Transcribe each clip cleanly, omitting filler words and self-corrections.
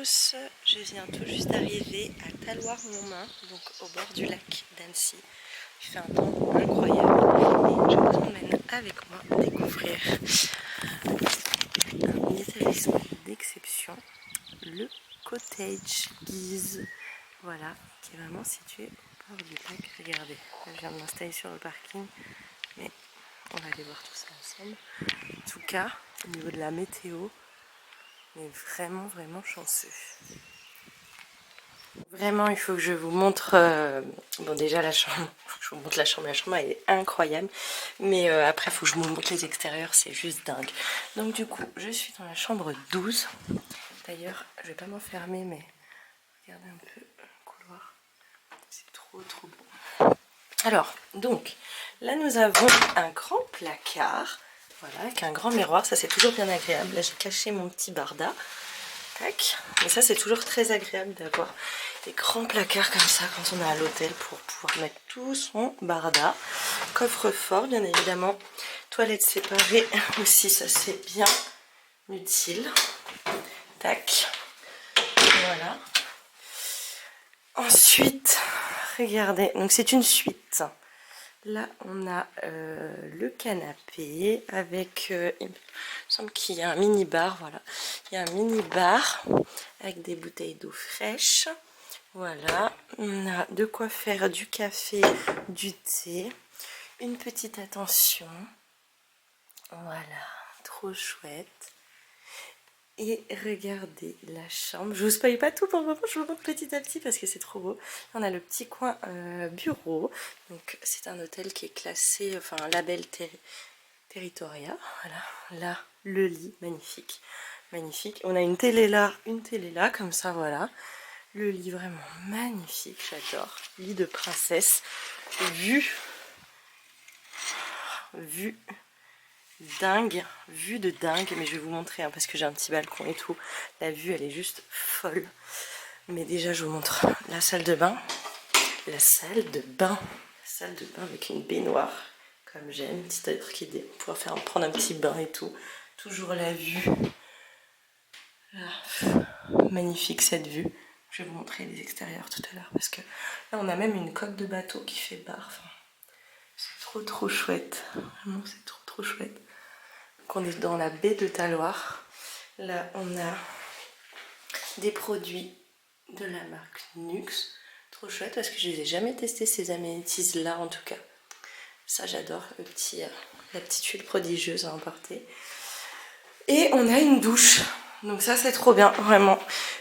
tous, je viens tout juste d'arriver à Taloir-Montmain, donc au bord du lac d'Annecy. Il fait un temps incroyable et je vous emmène avec moi découvrir un établissement d'exception, le Cottage Guise, voilà, qui est vraiment situé au bord du lac. Regardez, là, je viens de m'installer sur le parking, mais on va aller voir tout ça ensemble. En tout cas, au niveau de la météo, on est vraiment chanceux. Vraiment, il faut que je vous montre, bon déjà la chambre, je vous montre la chambre elle est incroyable, mais après il faut que je vous montre les extérieurs, c'est juste dingue. Donc du coup, je suis dans la chambre 12, d'ailleurs je vais pas m'enfermer, mais regardez un peu le couloir, c'est trop beau. Alors, donc, là nous avons un grand placard, voilà, avec un grand miroir, ça c'est toujours bien agréable. Là j'ai caché mon petit barda. Tac. Et ça c'est toujours très agréable d'avoir des grands placards comme ça quand on est à l'hôtel pour pouvoir mettre tout son barda. Coffre-fort bien évidemment. Toilettes séparées aussi, ça c'est bien utile. Tac. Voilà. Ensuite, regardez, donc c'est une suite. Là, on a le canapé avec, il me semble qu'il y a un mini-bar, voilà. Il y a un mini-bar avec des bouteilles d'eau fraîche. Voilà, on a de quoi faire du café, du thé, une petite attention. Voilà, trop chouette. Et regardez la chambre. Je vous spoil pas tout pour le moment, je vous montre petit à petit parce que c'est trop beau. On a le petit coin bureau. Donc c'est un hôtel qui est classé, enfin label Territoria. Voilà, là le lit, magnifique, magnifique. On a une télé là, comme ça, voilà. Le lit vraiment magnifique, j'adore. Lit de princesse, vue dingue, vue de dingue, mais je vais vous montrer hein, parce que j'ai un petit balcon et tout. La vue elle est juste folle. Mais déjà je vous montre la salle de bain. La salle de bain avec une baignoire comme j'aime, petite orchidée pour prendre un petit bain et tout. Toujours la vue. Là, magnifique cette vue. Je vais vous montrer les extérieurs tout à l'heure parce que là on a même une coque de bateau qui fait bar. Enfin, c'est trop chouette. Vraiment c'est trop chouette. Donc on est dans la baie de Taloir. Là on a des produits de la marque Nux. Trop chouette parce que je les ai jamais testés ces amenities là en tout cas. Ça j'adore, la petite huile prodigieuse à emporter. Et on a une douche. Donc ça c'est trop bien vraiment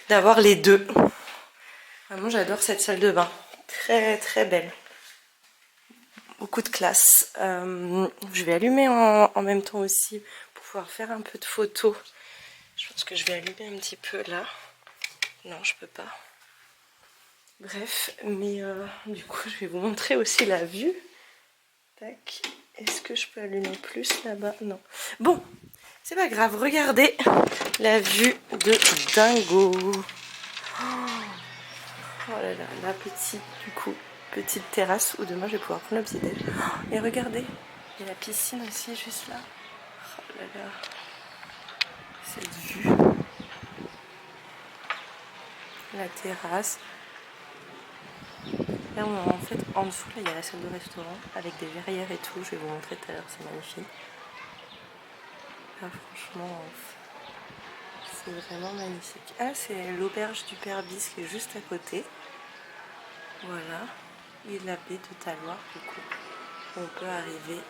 d'avoir les deux. Vraiment j'adore cette salle de bain. Très belle. Beaucoup de classe. Je vais allumer en même temps aussi pour pouvoir faire un peu de photos. Je pense que je vais allumer un petit peu là. Non je peux pas. Bref, mais du coup je vais vous montrer aussi la vue. Tac. Est-ce que je peux allumer plus là-bas? Non. Bon, c'est pas grave. Regardez la vue de dingo. Oh là là, la petite terrasse où demain je vais pouvoir prendre le petit déj. Et regardez, il y a la piscine aussi juste là. Oh là là, cette vue. La terrasse. Là, en fait, en dessous, là, il y a la salle de restaurant avec des verrières et tout. Je vais vous montrer tout à l'heure, c'est magnifique. Là, franchement, c'est vraiment magnifique. Ah, c'est l'auberge du Père Bis qui est juste à côté. Voilà. Et la baie de Taloir, du coup. On peut arriver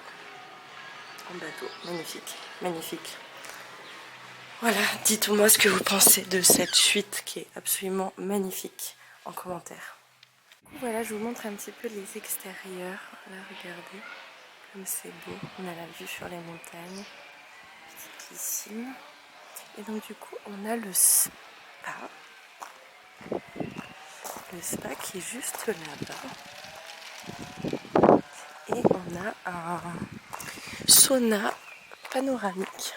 en bateau. Magnifique, magnifique. Voilà, dites-moi ce que vous pensez de cette suite qui est absolument magnifique en commentaire. Voilà, je vous montre un petit peu les extérieurs. Là, regardez comme c'est beau. On a la vue sur les montagnes. Petite piscine. Et donc du coup, on a le spa. Le spa qui est juste là-bas. Et on a un sauna panoramique.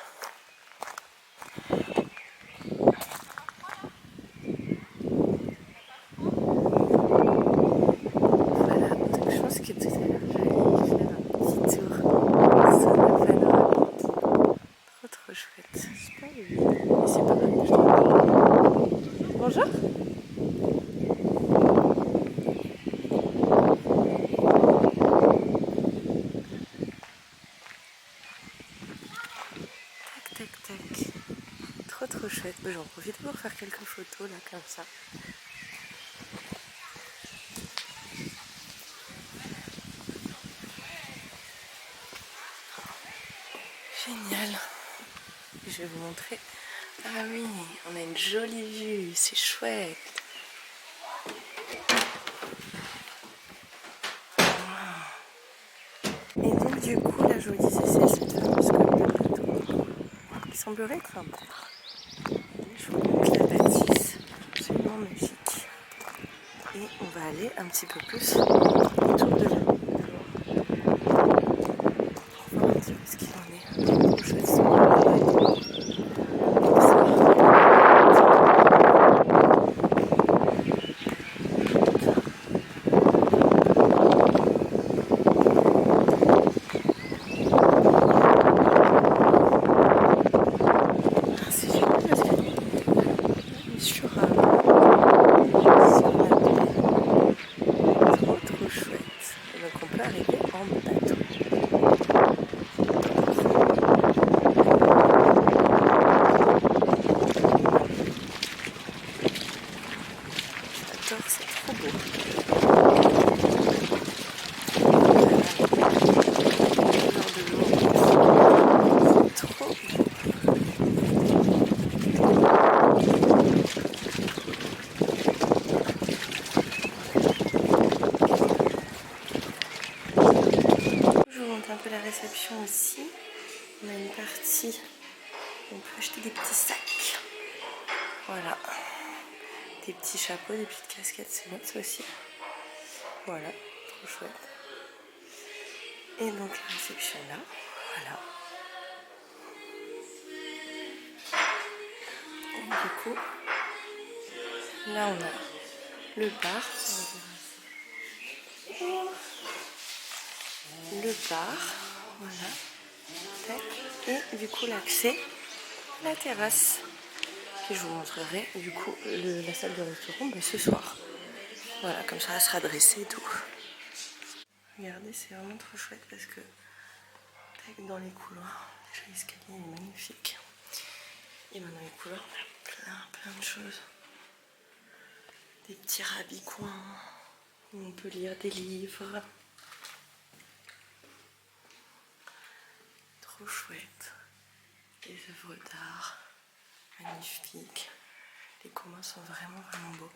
Voilà, donc je pense que tout à l'heure je vais aller faire un petit tour au sauna panoramique. Trop chouette. C'est pas lui, mais c'est pas mal. Bon, J'en profite pour faire quelques photos là comme ça. Génial. Je vais vous montrer. Ah oui, on a une jolie vue, c'est chouette. Et donc du coup, là je vous disais, c'est cette fameuse coque de bateau qui semblerait être un bar. Je vous montre la bâtisse, absolument magique. Et on va aller un petit peu plus autour de là. Pour voir un petit peu ce qu'il en est. Trop chouette, c'est bon. C'est génial parce que on est sur la mer. Trop chouette. Et donc on peut arriver en bateau. J'adore, c'est trop beau. Trop beau. Je vous montre un peu la réception aussi. On a une partie où on peut acheter des petits sacs. Voilà. Des petits chapeaux, des petites casquettes, c'est bien ça aussi. Voilà, trop chouette. Et donc la réception là, voilà. Et du coup, là on a le bar. Le bar, voilà. Tac. Et du coup l'accès, la terrasse. Puis je vous montrerai du coup la salle de restaurant ce soir. Voilà, comme ça elle sera dressée et tout. Regardez, c'est vraiment trop chouette parce que tac, dans les couloirs, déjà l'escalier est magnifique. Et maintenant les couloirs, on a plein de choses. Des petits rabicoins où on peut lire des livres. Trop chouette. Des œuvres d'art magnifiques. Les communs sont vraiment beaux.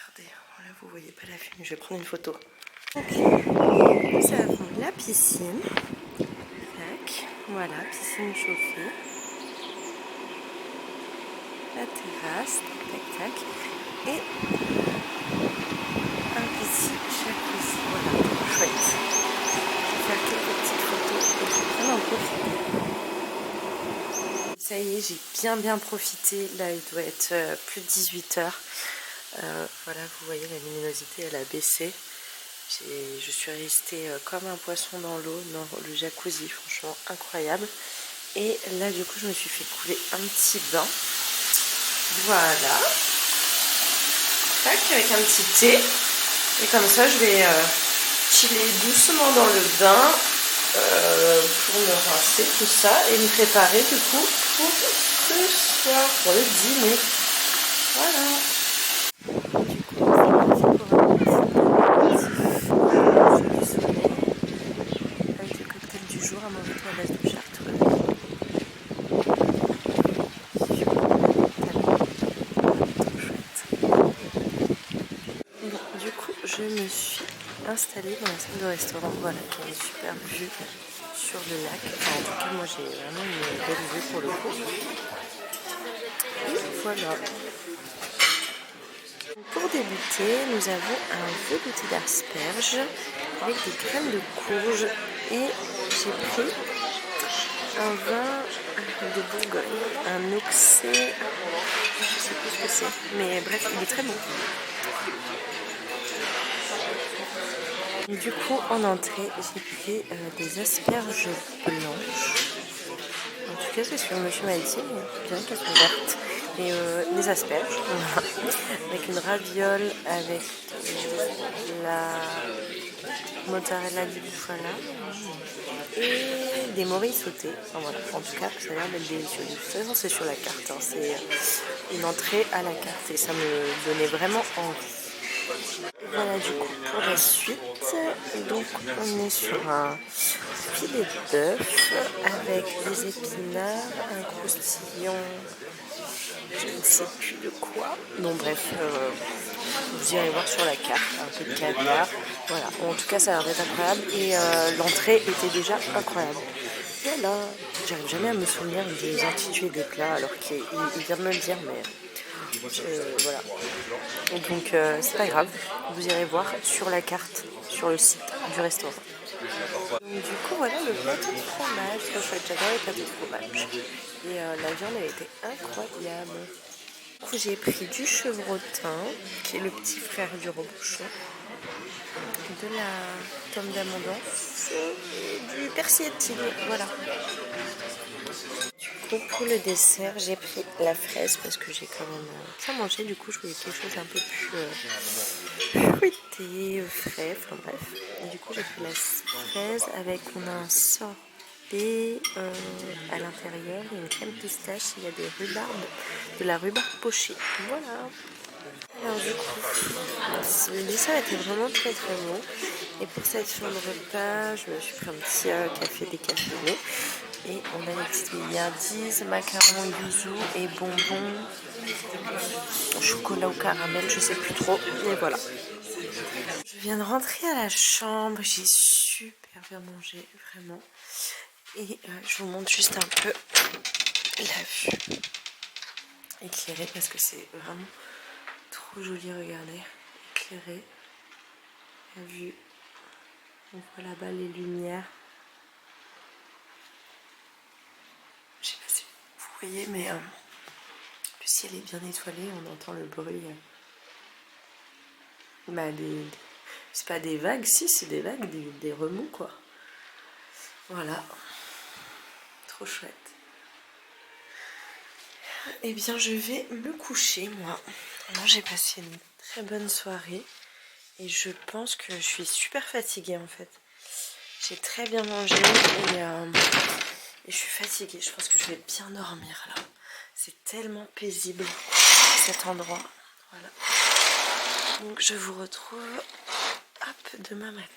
Regardez, là vous voyez pas la vue, mais je vais prendre une photo. Ok, nous avons la piscine. Tac, voilà, piscine chauffée. La terrasse, tac tac. Et un petit jacuzzi, voilà, trop chouette. Je vais faire quelques petites photos et je vais vraiment en profiter. Ça y est, j'ai bien profité. Là, il doit être plus de 18 h. Voilà, vous voyez, la luminosité, elle a baissé. Je suis restée comme un poisson dans l'eau, dans le jacuzzi, franchement incroyable. Et là, du coup, je me suis fait couler un petit bain. Voilà. Tac, avec un petit thé. Et comme ça, je vais chiller doucement dans le bain pour me rincer, tout ça. Et me préparer, du coup, pour ce soir, pour le dîner. Voilà. Du coup, c'est parti pour un petit soleil avec le cocktail du jour, un mojito à base de chartreuse. Bon, du coup, je me suis installée dans la salle de restaurant, voilà, qui a une super vue sur le lac. Enfin, en tout cas, moi j'ai vraiment une belle vue pour le coup. Et voilà. Pour débuter, nous avons un velouté d'asperges avec des crèmes de courge et j'ai pris un vin de Bourgogne, un oxé, je sais plus ce que c'est, mais bref, il est très bon. Et du coup, en entrée, j'ai pris des asperges blanches. En tout cas, c'est ce que monsieur m'a dit, bien qu'elles sont vertes. Et des asperges, avec une raviole, avec la mozzarella di bufala et des morilles sautées. Enfin, voilà. En tout cas, ça a l'air d'être délicieux. De toute façon, c'est sur la carte. Hein. C'est une entrée à la carte et ça me donnait vraiment envie. Voilà du coup pour la suite. Donc on est sur un filet d'œuf avec des épinards, un croustillant, je ne sais plus de quoi. Bon bref, vous irez voir sur la carte, un peu de caviar. Voilà, en tout cas ça a l'air d'être incroyable et l'entrée était déjà incroyable. Voilà, j'arrive jamais à me souvenir des intitulés des plats alors qu'il vient de me le dire, mais voilà. Donc c'est pas grave, vous irez voir sur la carte, sur le site du restaurant. Donc, du coup voilà le plateau de fromage, j'adore les plateaux de fromage. Et la viande elle était incroyable. Du coup j'ai pris du chevrotin, qui est le petit frère du rebouchon, de la tome d'abondance et du persil et de tigre, voilà. Du coup pour le dessert j'ai pris la fraise parce que j'ai quand même bien mangé, du coup je voulais quelque chose un peu plus fruité, frais, enfin bref. Et du coup j'ai pris la fraise avec, on a un sorbet à l'intérieur, il y a une crème pistache, il y a des rhubarbes, de la rhubarbe pochée, voilà. Alors du coup, le dessert était vraiment très très bon. Et pour cette fin de repas, je me suis pris un petit café décaféiné. Et on a les petites milliardises, macarons yuzu et bonbons au chocolat ou caramel, je sais plus trop. Mais voilà. Je viens de rentrer à la chambre, j'ai super bien mangé, vraiment. Et je vous montre juste un peu la vue éclairée parce que c'est vraiment trop joli, regardez, éclairé, la vue, on voit là-bas les lumières, je sais pas si vous voyez mais le ciel est bien étoilé, on entend le bruit, c'est pas des vagues, si c'est des vagues, des remous quoi, voilà, trop chouette. Eh bien je vais me coucher moi, j'ai passé une très bonne soirée. Et je pense que je suis super fatiguée en fait. J'ai très bien mangé et je suis fatiguée. Je pense que je vais bien dormir là. C'est tellement paisible cet endroit. Voilà. Donc je vous retrouve demain matin.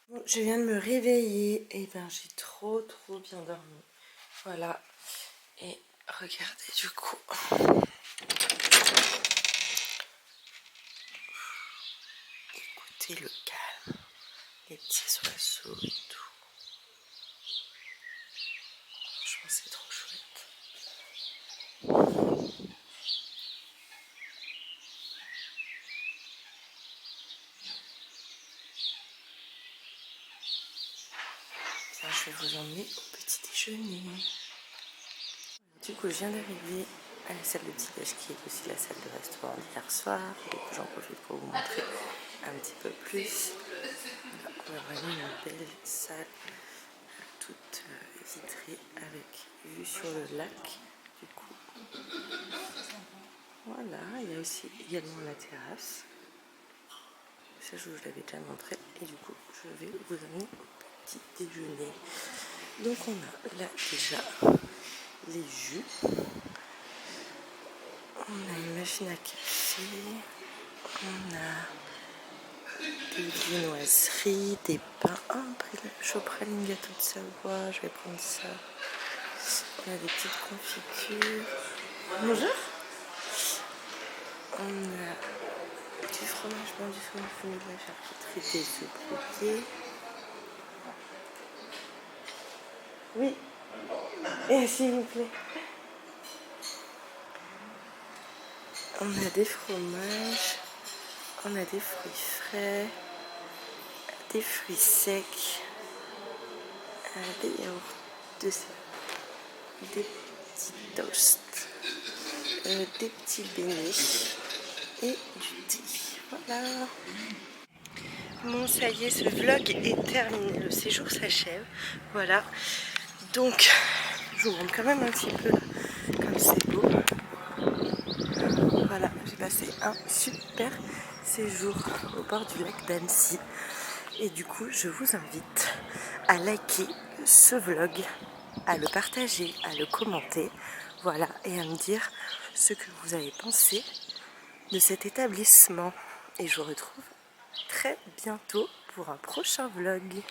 Bon, je viens de me réveiller et ben j'ai trop bien dormi. Voilà. Et regardez du coup. Écoutez le calme, les petits oiseaux et tout. Franchement, c'est trop chouette. Bien, je vais vous emmener au petit déjeuner. Du coup, je viens d'arriver à la salle de petit déj qui est aussi la salle de restaurant d'hier soir. Donc, j'en profite pour vous montrer un petit peu plus. On a vraiment une belle salle, toute vitrée avec vue sur le lac. Du coup, voilà, il y a aussi également la terrasse. Ça, je vous l'avais déjà montré. Et du coup, je vais vous amener au petit déjeuner. Donc, on a là déjà les jus. On a une machine à café. On a des viennoiseries, des pains. Chopraline gâteau de Savoie. Je vais prendre ça. On a des petites confitures. Bonjour. On a du fromage blanc, du fromage fumé de la charcuterie, des œufs brouillés. Oui. Et s'il vous plaît. On a des fromages, on a des fruits frais, des fruits secs, des yaourts, des petits toasts, des petits beignets et du thé. Voilà. Bon, ça y est, ce vlog est terminé. Le séjour s'achève. Voilà. Donc, je vous montre quand même un petit peu comme c'est beau. Voilà, j'ai passé un super séjour au bord du lac d'Annecy. Et du coup, je vous invite à liker ce vlog, à le partager, à le commenter, voilà, et à me dire ce que vous avez pensé de cet établissement. Et je vous retrouve très bientôt pour un prochain vlog.